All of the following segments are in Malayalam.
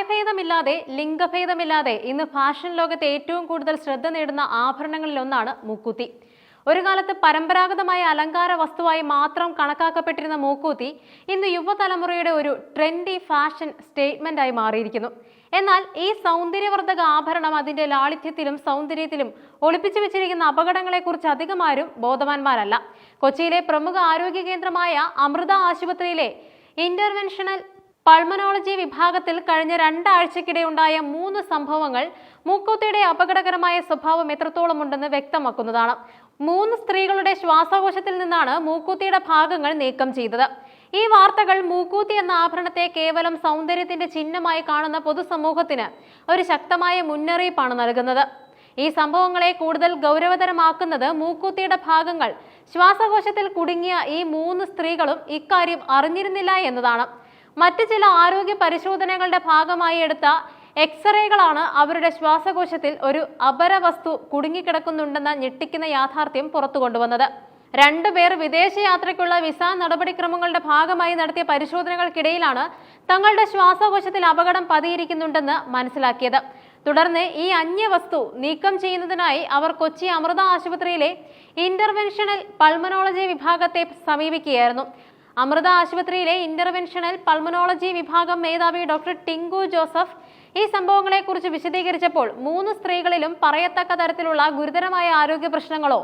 പ്രായഭേദമില്ലാതെ ലിംഗഭേദമില്ലാതെ ഇന്ന് ഫാഷൻ ലോകത്തെ ഏറ്റവും കൂടുതൽ ശ്രദ്ധ നേടുന്ന ആഭരണങ്ങളിലൊന്നാണ് മൂക്കുത്തി. ഒരു കാലത്ത് പരമ്പരാഗതമായ അലങ്കാര വസ്തുവായി മാത്രം കണക്കാക്കപ്പെട്ടിരുന്ന മൂക്കുത്തി ഇന്ന് യുവതലമുറയുടെ ഒരു ട്രെൻഡി ഫാഷൻ സ്റ്റേറ്റ്മെന്റായി മാറിയിരിക്കുന്നു. എന്നാൽ ഈ സൗന്ദര്യവർദ്ധക ആഭരണം അതിന്റെ ലാളിത്യത്തിലും സൗന്ദര്യത്തിലും ഒളിപ്പിച്ചു വെച്ചിരിക്കുന്ന അപകടങ്ങളെക്കുറിച്ച് അധികം ആരും ബോധവാന്മാരല്ല. കൊച്ചിയിലെ പ്രമുഖ ആരോഗ്യ കേന്ദ്രമായ അമൃത ആശുപത്രിയിലെ ഇന്റർവെൻഷണൽ പൾമനോളജി വിഭാഗത്തിൽ കഴിഞ്ഞ 2 ആഴ്ചക്കിടെ ഉണ്ടായ 3 സംഭവങ്ങൾ മൂക്കുത്തിയുടെ അപകടകരമായ സ്വഭാവം എത്രത്തോളം ഉണ്ടെന്ന് വ്യക്തമാക്കുന്നതാണ്. 3 സ്ത്രീകളുടെ ശ്വാസകോശത്തിൽ നിന്നാണ് മൂക്കുത്തിയുടെ ഭാഗങ്ങൾ നീക്കം ചെയ്തത്. ഈ വാർത്തകൾ മൂക്കുത്തി എന്ന ആഭരണത്തെ കേവലം സൗന്ദര്യത്തിന്റെ ചിഹ്നമായി കാണുന്ന പൊതുസമൂഹത്തിന് ഒരു ശക്തമായ മുന്നറിയിപ്പാണ് നൽകുന്നത്. ഈ സംഭവങ്ങളെ കൂടുതൽ ഗൗരവതരമാക്കുന്നത് മൂക്കുത്തിയുടെ ഭാഗങ്ങൾ ശ്വാസകോശത്തിൽ കുടുങ്ങിയ ഈ 3 സ്ത്രീകളും ഇക്കാര്യം അറിഞ്ഞിരുന്നില്ല എന്നതാണ്. മറ്റ് ചില ആരോഗ്യ പരിശോധനകളുടെ ഭാഗമായി എടുത്ത എക്സ്റേകളാണ് അവരുടെ ശ്വാസകോശത്തിൽ ഒരു അപരവസ്തു കുടുങ്ങിക്കിടക്കുന്നുണ്ടെന്ന ഞെട്ടിക്കുന്ന യാഥാർത്ഥ്യം പുറത്തു കൊണ്ടുവന്നത്. 2 പേർ വിദേശയാത്രയ്ക്കുള്ള വിസ നടപടിക്രമങ്ങളുടെ ഭാഗമായി നടത്തിയ പരിശോധനകൾക്കിടയിലാണ് തങ്ങളുടെ ശ്വാസകോശത്തിൽ അപകടം പതിയിരിക്കുന്നുണ്ടെന്ന് മനസ്സിലാക്കിയത്. തുടർന്ന് ഈ അന്യവസ്തു നീക്കം ചെയ്യുന്നതിനായി അവർ കൊച്ചി അമൃത ആശുപത്രിയിലെ ഇന്റർവെൻഷണൽ പൾമനോളജി വിഭാഗത്തെ സമീപിക്കുകയായിരുന്നു. അമൃത ആശുപത്രിയിലെ ഇന്റർവെൻഷണൽ പൾമനോളജി വിഭാഗം മേധാവി ഡോക്ടർ ടിങ്കു ജോസഫ് ഈ സംഭവങ്ങളെക്കുറിച്ച് വിശദീകരിച്ചപ്പോൾ 3 സ്ത്രീകളിലും പറയത്തക്ക തരത്തിലുള്ള ഗുരുതരമായ ആരോഗ്യ പ്രശ്നങ്ങളോ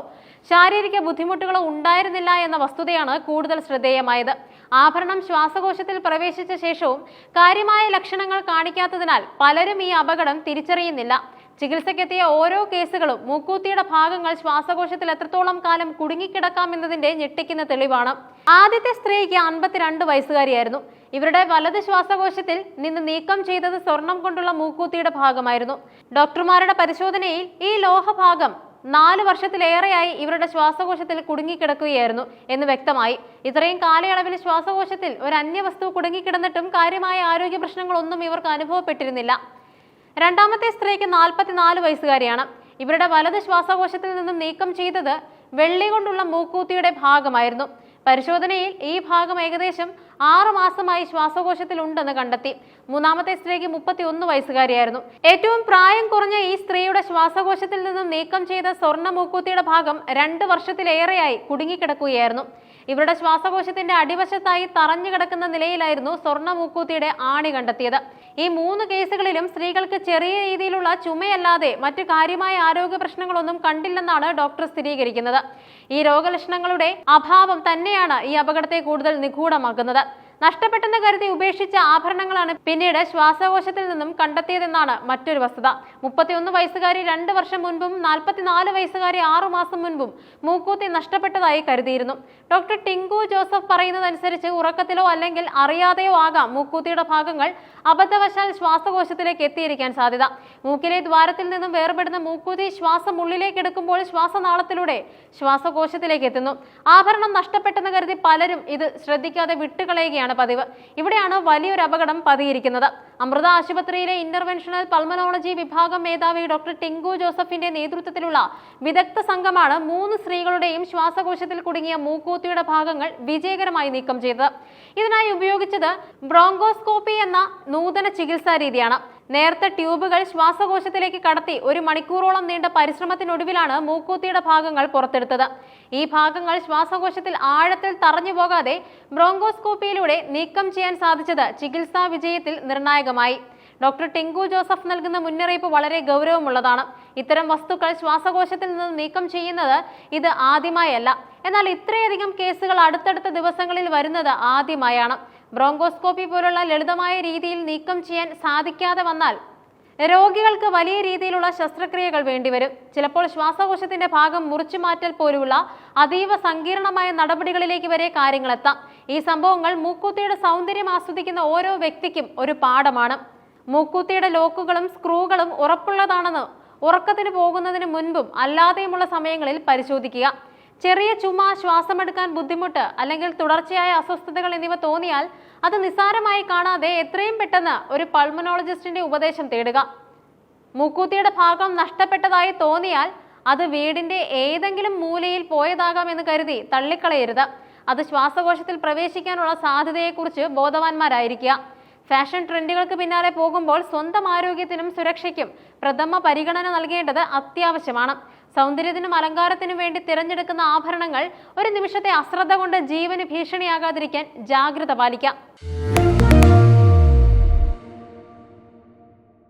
ശാരീരിക ബുദ്ധിമുട്ടുകളോ ഉണ്ടായിരുന്നില്ല എന്ന വസ്തുതയാണ് കൂടുതൽ ശ്രദ്ധേയമായത്. ആഭരണം ശ്വാസകോശത്തിൽ പ്രവേശിച്ച ശേഷവും കാര്യമായ ലക്ഷണങ്ങൾ കാണിക്കാത്തതിനാൽ പലരും ഈ അപകടം തിരിച്ചറിയുന്നില്ല. ചികിത്സയ്ക്കെത്തിയ ഓരോ കേസുകളും മൂക്കുത്തിയുടെ ഭാഗങ്ങൾ ശ്വാസകോശത്തിൽ എത്രത്തോളം കാലം കുടുങ്ങിക്കിടക്കാം എന്നതിന്റെ ഞെട്ടിക്കുന്ന തെളിവാണ്. ആദ്യത്തെ സ്ത്രീക്ക് 52 വയസ്സുകാരിയായിരുന്നു. ഇവരുടെ വലത് ശ്വാസകോശത്തിൽ നിന്ന് നീക്കം ചെയ്തത് സ്വർണം കൊണ്ടുള്ള മൂക്കുത്തിയുടെ ഭാഗമായിരുന്നു. ഡോക്ടർമാരുടെ പരിശോധനയിൽ ഈ ലോഹഭാഗം 4 വർഷത്തിലേറെയായി ഇവരുടെ ശ്വാസകോശത്തിൽ കുടുങ്ങിക്കിടക്കുകയായിരുന്നു എന്ന് വ്യക്തമായി. ഇത്രയും കാലയളവിൽ ശ്വാസകോശത്തിൽ ഒരു അന്യവസ്തു കുടുങ്ങിക്കിടന്നിട്ടും കാര്യമായ ആരോഗ്യ പ്രശ്നങ്ങളൊന്നും ഇവർക്ക് അനുഭവപ്പെട്ടിരുന്നില്ല. രണ്ടാമത്തെ സ്ത്രീക്ക് 44 വയസ്സുകാരിയാണ്. ഇവരുടെ വലത് ശ്വാസകോശത്തിൽ നിന്നും നീക്കം ചെയ്തത് വെള്ളി കൊണ്ടുള്ള മൂക്കുത്തിയുടെ ഭാഗമായിരുന്നു. പരിശോധനയിൽ ഈ ഭാഗം ഏകദേശം 6 മാസമായി ശ്വാസകോശത്തിൽ ഉണ്ടെന്ന് കണ്ടെത്തി. മൂന്നാമത്തെ സ്ത്രീക്ക് 31 വയസ്സുകാരിയായിരുന്നു. ഏറ്റവും പ്രായം കുറഞ്ഞ ഈ സ്ത്രീയുടെ ശ്വാസകോശത്തിൽ നിന്നും നീക്കം ചെയ്ത സ്വർണ്ണ മൂക്കുത്തിയുടെ ഭാഗം 2 വർഷത്തിലേറെയായി കുടുങ്ങിക്കിടക്കുകയായിരുന്നു. ഇവരുടെ ശ്വാസകോശത്തിന്റെ അടിവശത്തായി തറഞ്ഞു കിടക്കുന്ന നിലയിലായിരുന്നു സ്വർണ്ണ മൂക്കുത്തിയുടെ ആണി കണ്ടെത്തിയത്. ഈ 3 കേസുകളിലും സ്ത്രീകൾക്ക് ചെറിയ രീതിയിലുള്ള ചുമയല്ലാതെ മറ്റു കാര്യമായ ആരോഗ്യ പ്രശ്നങ്ങളൊന്നും കണ്ടില്ലെന്നാണ് ഡോക്ടർ സ്ഥിരീകരിക്കുന്നത്. ഈ രോഗലക്ഷണങ്ങളുടെ അഭാവം തന്നെയാണ് ഈ അപകടത്തെ കൂടുതൽ നിഗൂഢമാക്കുന്നത്. നഷ്ടപ്പെട്ടെന്ന് കരുതി ഉപേക്ഷിച്ച ആഭരണങ്ങളാണ് പിന്നീട് ശ്വാസകോശത്തിൽ നിന്നും കണ്ടെത്തിയതെന്നാണ് മറ്റൊരു വസ്തുത. 31 വയസ്സുകാരി 2 വർഷം മുൻപും 44 വയസ്സുകാരി 6 മാസം മുൻപും മൂക്കുത്തി നഷ്ടപ്പെട്ടതായി കരുതിയിരുന്നു. ഡോക്ടർ ടിങ്കു ജോസഫ് പറയുന്നതനുസരിച്ച് ഉറക്കത്തിലോ അല്ലെങ്കിൽ അറിയാതെയോ ആകാം മൂക്കുത്തിയുടെ ഭാഗങ്ങൾ അബദ്ധവശാൽ ശ്വാസകോശത്തിലേക്ക് എത്തിയിരിക്കാൻ സാധ്യത. മൂക്കിലെ ദ്വാരത്തിൽ നിന്നും വേർപെടുന്ന മൂക്കുത്തി ശ്വാസം ഉള്ളിലേക്ക് എടുക്കുമ്പോൾ ശ്വാസനാളത്തിലൂടെ ശ്വാസകോശത്തിലേക്ക് എത്തുന്നു. ആഭരണം നഷ്ടപ്പെട്ടെന്ന് കരുതി പലരും ഇത് ശ്രദ്ധിക്കാതെ വിട്ടുകളയുകയാണ് പതിവ്. ഇവിടെയാണ് വലിയൊരു അപകടം പതിയിരിക്കുന്നത്. അമൃത ആശുപത്രിയിലെ ഇന്റർവെൻഷണൽ പൾമനോളജി വിഭാഗം മേധാവി ഡോക്ടർ ടിങ്കു ജോസഫിന്റെ നേതൃത്വത്തിലുള്ള വിദഗ്ധ സംഘമാണ് 3 സ്ത്രീകളുടെയും ശ്വാസകോശത്തിൽ കുടുങ്ങിയ മൂക്കുത്തിയുടെ ഭാഗങ്ങൾ വിജയകരമായി നീക്കം ചെയ്തത്. ഇതിനായി ഉപയോഗിച്ചത് ബ്രോങ്കോസ്കോപ്പി എന്ന നൂതന ചികിത്സാ രീതിയാണ്. നേർത്ത ട്യൂബുകൾ ശ്വാസകോശത്തിലേക്ക് കടത്തി 1 മണിക്കൂറോളം നീണ്ട പരിശ്രമത്തിനൊടുവിലാണ് മൂക്കുത്തിയുടെ ഭാഗങ്ങൾ പുറത്തെടുത്തത്. ഈ ഭാഗങ്ങൾ ശ്വാസകോശത്തിൽ ആഴത്തിൽ തറഞ്ഞു പോകാതെ ബ്രോങ്കോസ്കോപ്പിയിലൂടെ നീക്കം ചെയ്യാൻ സാധിച്ചത് ചികിത്സാ വിജയത്തിൽ നിർണായകമായി. ഡോക്ടർ ടിങ്കു ജോസഫ് നൽകുന്ന മുന്നറിയിപ്പ് വളരെ ഗൗരവമുള്ളതാണ്. ഇത്തരം വസ്തുക്കൾ ശ്വാസകോശത്തിൽ നിന്ന് നീക്കം ചെയ്യുന്നത് ഇത് ആദ്യമായല്ല. എന്നാൽ ഇത്രയധികം കേസുകൾ അടുത്തടുത്ത ദിവസങ്ങളിൽ വരുന്നത് ആദ്യമായാണ്. ബ്രോങ്കോസ്കോപ്പി പോലുള്ള ലളിതമായ രീതിയിൽ നീക്കം ചെയ്യാൻ സാധിക്കാതെ വന്നാൽ രോഗികൾക്ക് വലിയ രീതിയിലുള്ള ശസ്ത്രക്രിയകൾ വേണ്ടിവരും. ചിലപ്പോൾ ശ്വാസകോശത്തിന്റെ ഭാഗം മുറിച്ചു മാറ്റൽ പോലുള്ള അതീവ സങ്കീർണമായ നടപടികളിലേക്ക് വരെ കാര്യങ്ങളെത്താം. ഈ സംഭവങ്ങൾ മൂക്കുത്തിയുടെ സൗന്ദര്യം ആസ്വദിക്കുന്ന ഓരോ വ്യക്തിക്കും ഒരു പാഠമാണ്. മൂക്കുത്തിയുടെ ലോക്കുകളും സ്ക്രൂകളും ഉറപ്പുള്ളതാണെന്ന് ഉറക്കത്തിന് പോകുന്നതിന് മുൻപും അല്ലാതെയുമുള്ള സമയങ്ങളിൽ പരിശോധിക്കുക. ചെറിയ ചുമ, ശ്വാസമെടുക്കാൻ ബുദ്ധിമുട്ട് അല്ലെങ്കിൽ തുടർച്ചയായ അസ്വസ്ഥതകൾ എന്നിവ തോന്നിയാൽ അത് നിസ്സാരമായി കാണാതെ എത്രയും പെട്ടെന്ന് ഒരു പൾമനോളജിസ്റ്റിന്റെ ഉപദേശം തേടുക. മൂക്കുത്തിയുടെ ഭാഗം നഷ്ടപ്പെട്ടതായി തോന്നിയാൽ അത് വീടിന്റെ ഏതെങ്കിലും മൂലയിൽ പോയതാകാമെന്ന് കരുതി തള്ളിക്കളയരുത്. അത് ശ്വാസകോശത്തിൽ പ്രവേശിക്കാനുള്ള സാധ്യതയെക്കുറിച്ച് ബോധവാന്മാരായിരിക്കുക. ഫാഷൻ ട്രെൻഡുകൾക്ക് പിന്നാലെ പോകുമ്പോൾ സ്വന്തം ആരോഗ്യത്തിനും സുരക്ഷയ്ക്കും പ്രഥമ പരിഗണന നൽകേണ്ടത് അത്യാവശ്യമാണ്. സൗന്ദര്യത്തിനും അലങ്കാരത്തിനും വേണ്ടി തിരഞ്ഞെടുക്കുന്ന ആഭരണങ്ങൾ ഒരു നിമിഷത്തെ അശ്രദ്ധ കൊണ്ട് ജീവന് ഭീഷണിയാകാതിരിക്കാൻ ജാഗ്രത പാലിക്കാം.